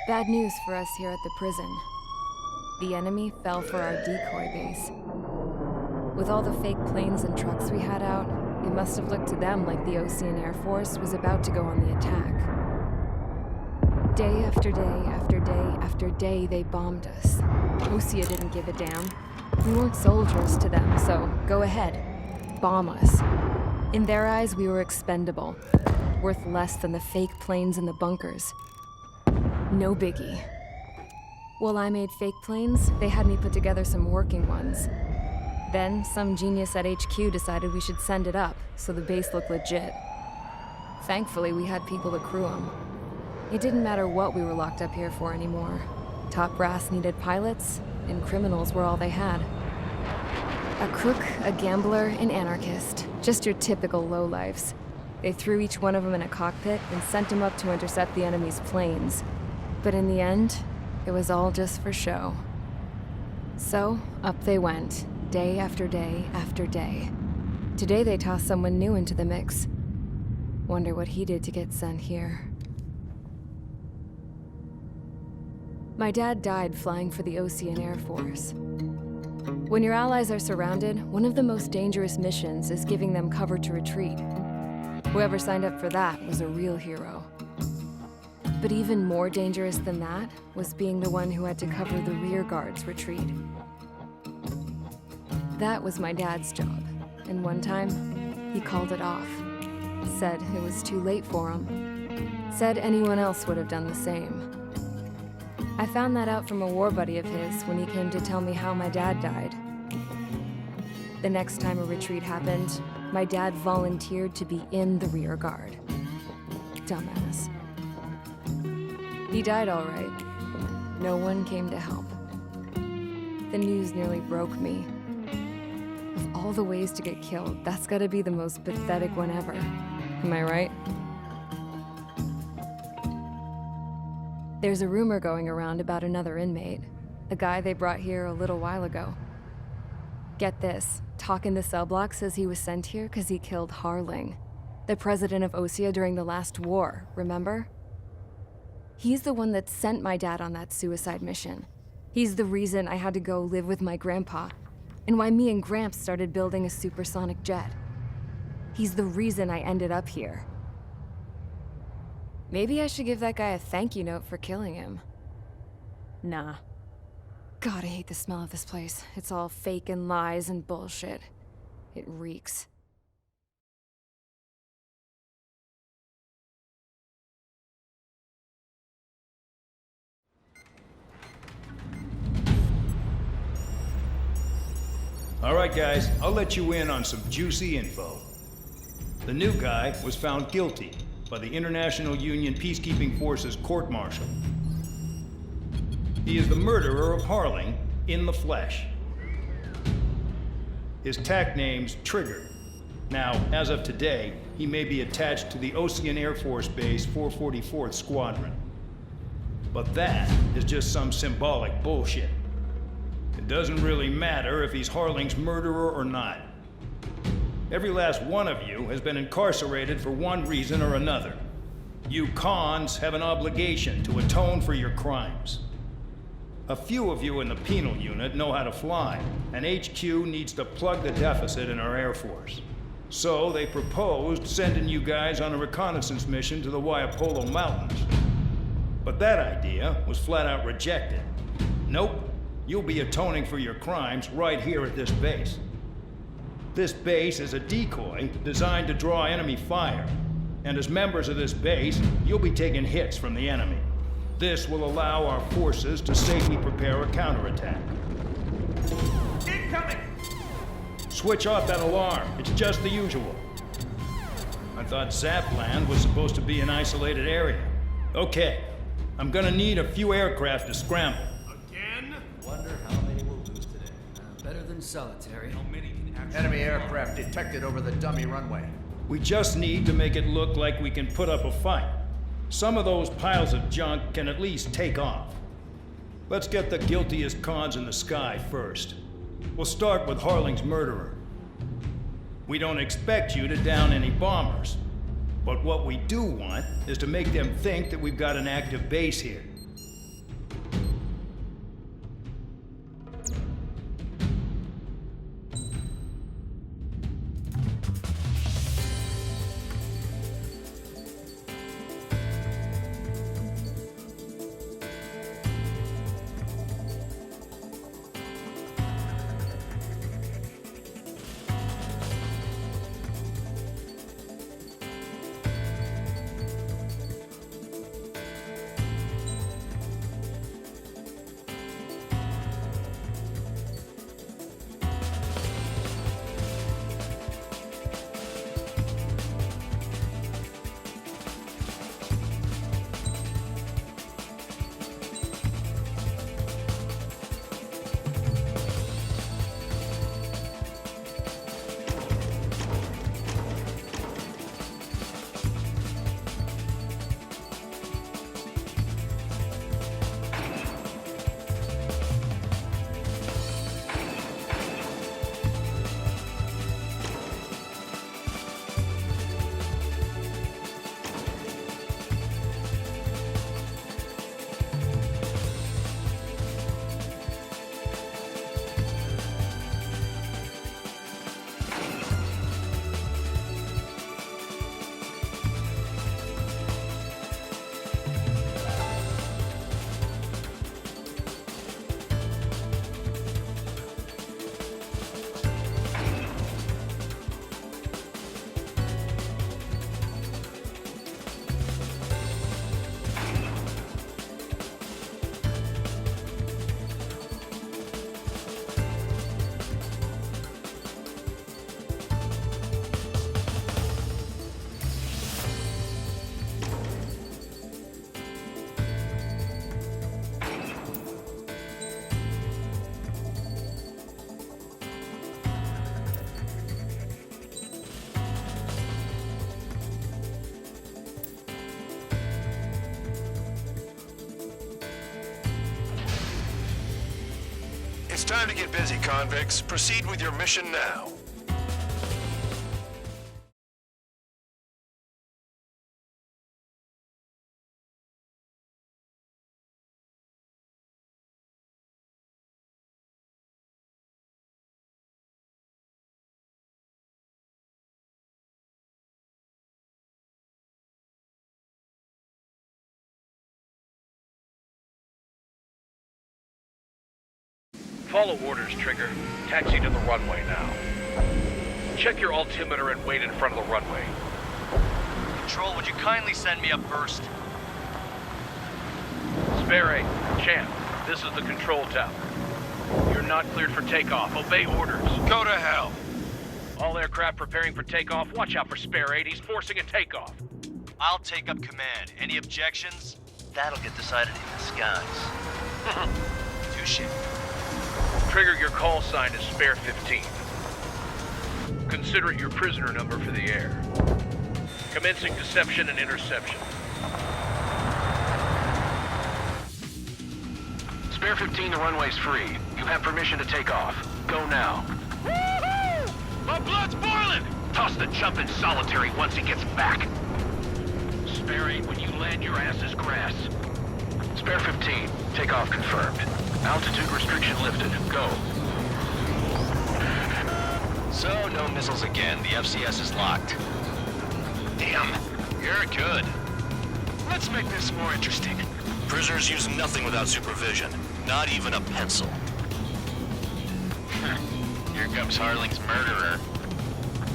Bad news for us here at the prison. The enemy fell for our decoy base. With all the fake planes and trucks we had out, it must have looked to them like the Osean Air Force was about to go on the attack. Day after day after day after day, they bombed us. Osea didn't give a damn. We weren't soldiers to them, so go ahead. Bomb us. In their eyes, we were expendable. Worth less than the fake planes in the bunkers. No biggie. While I made fake planes, they had me put together some working ones. Then, some genius at HQ decided we should send it up, so the base looked legit. Thankfully, we had people to crew them. It didn't matter what we were locked up here for anymore. Top brass needed pilots, and criminals were all they had. A crook, a gambler, an anarchist. Just your typical lowlifes. They threw each one of them in a cockpit and sent them up to intercept the enemy's planes. But in the end, it was all just for show. So, up they went, day after day after day. Today they tossed someone new into the mix. Wonder what he did to get sent here. My dad died flying for the Osean Air Force. When your allies are surrounded, one of the most dangerous missions is giving them cover to retreat. Whoever signed up for that was a real hero. But even more dangerous than that was being the one who had to cover the rear guard's retreat. That was my dad's job, and one time, he called it off. Said it was too late for him. Said anyone else would have done the same. I found that out from a war buddy of his when he came to tell me how my dad died. The next time a retreat happened, my dad volunteered to be in the rear guard. Dumbass. He died all right. No one came to help. The news nearly broke me. Of all the ways to get killed, that's gotta be the most pathetic one ever. Am I right? There's a rumor going around about another inmate. A guy they brought here a little while ago. Get this, talk in the cell block says he was sent here because he killed Harling, the president of Osea during the last war, remember? He's the one that sent my dad on that suicide mission. He's the reason I had to go live with my grandpa, and why me and Gramps started building a supersonic jet. He's the reason I ended up here. Maybe I should give that guy a thank you note for killing him. Nah. God, I hate the smell of this place. It's all fake and lies and bullshit. It reeks. All right, guys, I'll let you in on some juicy info. The new guy was found guilty by the International Union Peacekeeping Forces court-martial. He is the murderer of Harling in the flesh. His TAC name's Trigger. Now, as of today, he may be attached to the Osean Air Force Base 444th Squadron. But that is just some symbolic bullshit. It doesn't really matter if he's Harling's murderer or not. Every last one of you has been incarcerated for one reason or another. You cons have an obligation to atone for your crimes. A few of you in the penal unit know how to fly, and HQ needs to plug the deficit in our Air Force. So they proposed sending you guys on a reconnaissance mission to the Waiapolo Mountains. But that idea was flat out rejected. Nope, you'll be atoning for your crimes right here at this base. This base is a decoy designed to draw enemy fire, and as members of this base, you'll be taking hits from the enemy. This will allow our forces to safely prepare a counterattack. Incoming! Switch off that alarm. It's just the usual. I thought Zapland was supposed to be an isolated area. Okay, I'm gonna need a few aircraft to scramble. Again? Wonder how many we'll lose today. Better than solitary. How many can actually... Enemy aircraft detected over the dummy runway. We just need to make it look like we can put up a fight. Some of those piles of junk can at least take off. Let's get the guiltiest cons in the sky first. We'll start with Harling's murderer. We don't expect you to down any bombers. But what we do want is to make them think that we've got an active base here. time to get busy, convicts. Proceed with your mission now. Follow orders, Trigger. Taxi to the runway now. Check your altimeter and wait in front of the runway. Control, would you kindly send me up first? Spare 8, Champ, this is the control tower. You're not cleared for takeoff. Obey orders. Go to hell. All aircraft preparing for takeoff. Watch out for Spare 8. He's forcing a takeoff. I'll take up command. Any objections? That'll get decided in the skies. Touche. Trigger, your call sign is Spare 15. Consider it your prisoner number for the air. Commencing deception and interception. Spare 15, the runway's free. You have permission to take off. Go now. Woo-hoo! My blood's boiling! Toss the chump in solitary once he gets back. Spare 8, when you land, your ass is grass. Spare 15, takeoff confirmed. Altitude restriction lifted. Go. So, no missiles again. The FCS is locked. Damn, you're good. Let's make this more interesting. Prisoners use nothing without supervision. Not even a pencil. Here comes Harling's murderer.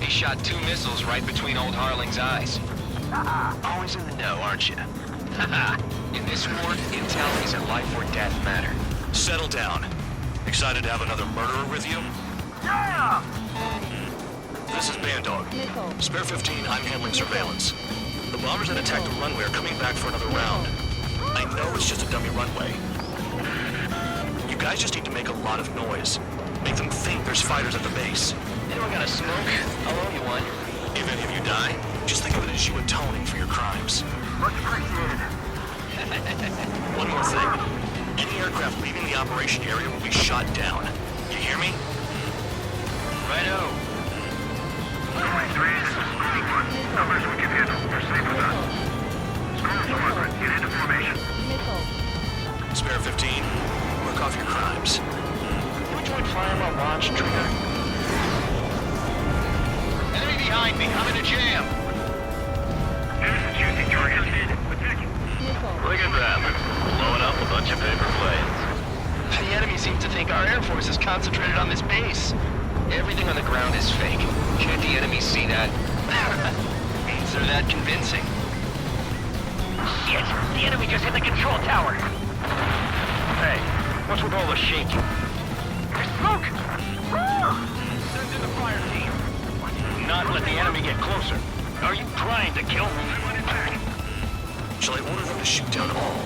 He shot 2 missiles right between old Harling's eyes. Always in the know, aren't you? In this war, intel is a life or death matter. Settle down. Excited to have another murderer with you? Yeah! This is Bandog. Spare 15, I'm handling surveillance. The bombers that attacked the runway are coming back for another round. I know it's just a dummy runway. You guys just need to make a lot of noise. Make them think there's fighters at the base. Anyone got a smoke? I'll owe you one. If any of you die, just think of it as you atoning for your crimes. Much appreciated. One more thing. Any aircraft leaving the operation area will be shot down. You hear me? Righto. Runway 3, this is Squadron 1. Numbers we can handle. Proceed with us. Squadron 1, get into formation. Spare 15, work off your crimes. You enjoyed flying while launched, Trigger? Enemy behind me. I'm in a jam. Here's the juicy target. Look at that. Blowing up a bunch of paper planes. The enemy seems to think our Air Force is concentrated on this base. Everything on the ground is fake. Can't the enemy see that? Means they're that convincing. Shit! The enemy just hit the control tower! Hey, what's with all the shaking? There's smoke! Send in the fire team. Not let the enemy get closer. Are you trying to kill me? Shall I order them to shoot down all?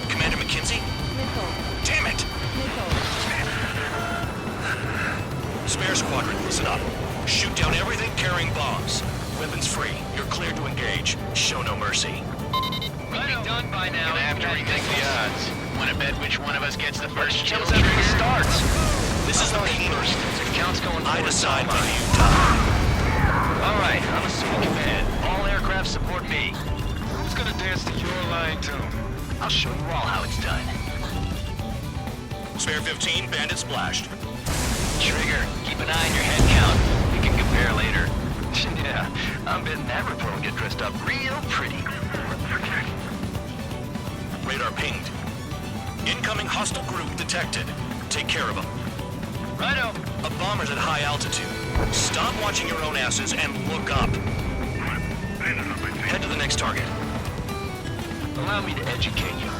Commander McKenzie? Damn it! Spare Squadron, listen up. Shoot down everything carrying bombs. Weapons free. You're cleared to engage. Show no mercy. We'll be done by now. Gonna have to rethink the odds. Wanna bet which one of us gets the first kill Trigger. after it starts? This is the first. The count's going I forward. decide when you die. All right, I'm assuming command. All aircraft support me. Who's gonna dance to your line tune? I'll show you all how it's done. Spare 15, bandit splashed. Trigger, keep an eye on your head count. We can compare later. Yeah, I'm betting that report will get dressed up real pretty. Radar pinged. Incoming hostile group detected. Take care of them. Righto. A bomber's at high altitude. Stop watching your own asses and look up. Head to the next target. Allow me to educate you.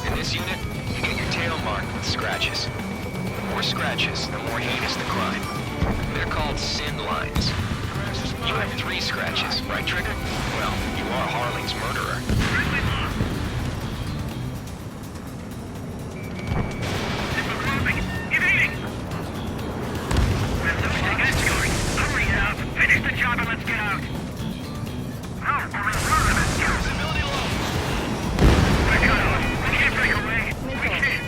In this unit, you get your tail marked with scratches. The more scratches, the more heinous the crime. They're called sin lines. You have 3 scratches, right, Trigger? Well, you are Harling's murderer. Hurry up! Finish the job and let's get out! Visibility low! We're cut off. We can't break away. We can't.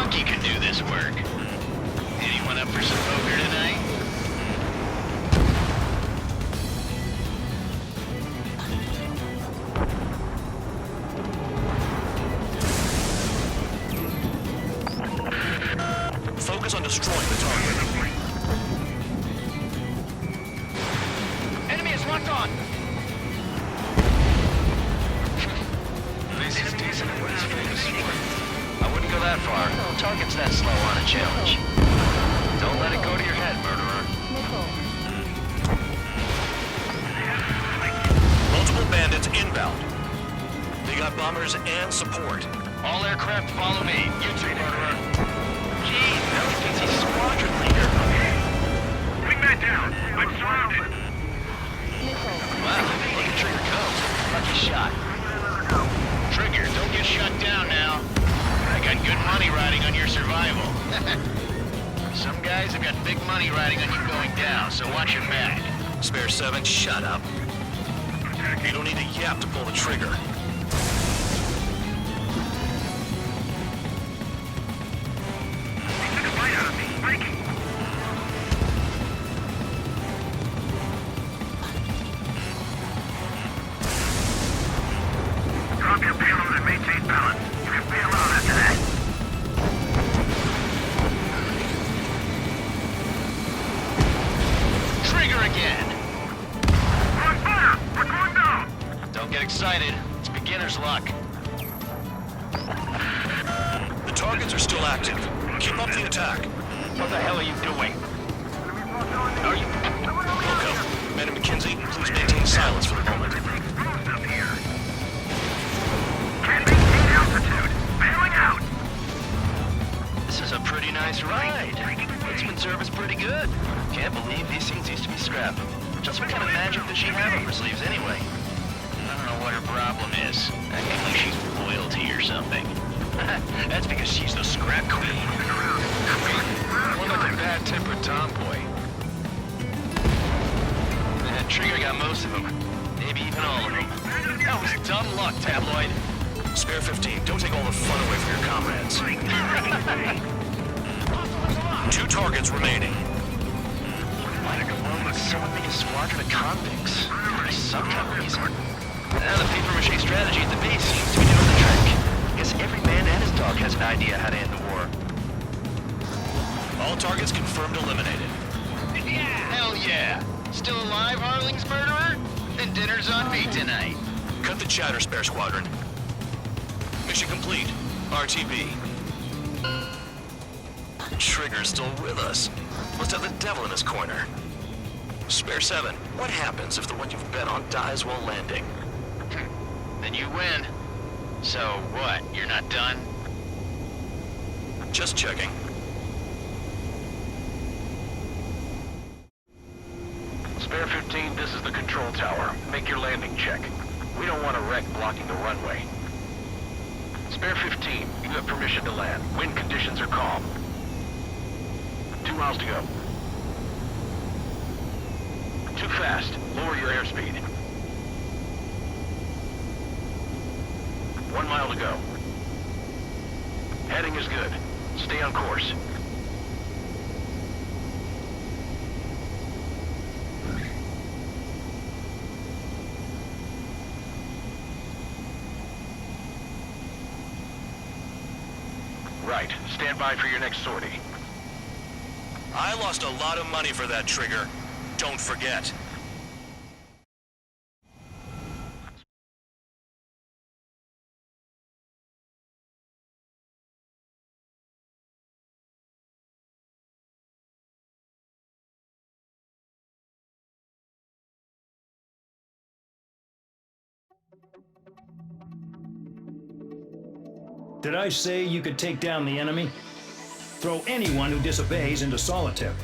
think you can do this work? Anyone up for some poker tonight? Focus on destroying the target. Enemy is locked on! This is decent at what he's famous for. I wouldn't go that far. Target's that slow on a challenge. Don't let it go to your head, murderer. Multiple bandits inbound. They got bombers and support. All aircraft follow me. You too, murderer. Jeez, now he thinks he's squadron leader. Wingman down. I'm surrounded. Wow, look at Trigger go. Lucky shot. Trigger, don't get shut down now. I got good money riding on your survival. Some guys have got big money riding on you going down, so watch your back. Spare 7, shut up. You don't need a yap to pull the trigger. He took a bite out of me. Breaking. Drop your payload and maintain balance. You can bail out after that. Trigger again! We're on fire! We're going down! Don't get excited. It's beginner's luck. The targets are still active. Keep up the attack. What the hell are you doing? Are you... Loco, Man and McKenzie, please maintain silence for the moment. Exposed up here. Can't maintain altitude. Bailing out. This is a pretty nice ride. Woodsman service pretty good. Can't believe these scenes used to be scrapped. Just what kind of magic does she have up her sleeves anyway? I don't know what her problem is. Acting like she's royalty or something. That's because she's the scrap queen. More like a bad-tempered tomboy. Trigger got most of them. Maybe even all of them. That was dumb luck, Tabloid. Spare 15, don't take all the fun away from your comrades. 2 targets remaining. Might have alone with someone big a squadron of convicts. For some kind of reason. Now the paper-mache strategy at the base seems to be doing the trick. Guess every man and his dog has an idea how to end the war. All targets confirmed eliminated. Hell yeah! Still alive, Harling's murderer? Then dinner's on me tonight. Cut the chatter, Spare Squadron. Mission complete. RTB. Trigger's still with us. Must have the devil in his corner. Spare 7, what happens if the one you've bet on dies while landing? Then you win. So what, you're not done? Just checking. Spare 15, this is the control tower. Make your landing check. We don't want a wreck blocking the runway. Spare 15, you have permission to land. Wind conditions are calm. 2 miles to go. Too fast. Lower your airspeed. 1 mile to go. Heading is good. Stay on course. Right. Stand by for your next sortie. I lost a lot of money for that trigger. Don't forget. Did I say you could take down the enemy? Throw anyone who disobeys into solitary.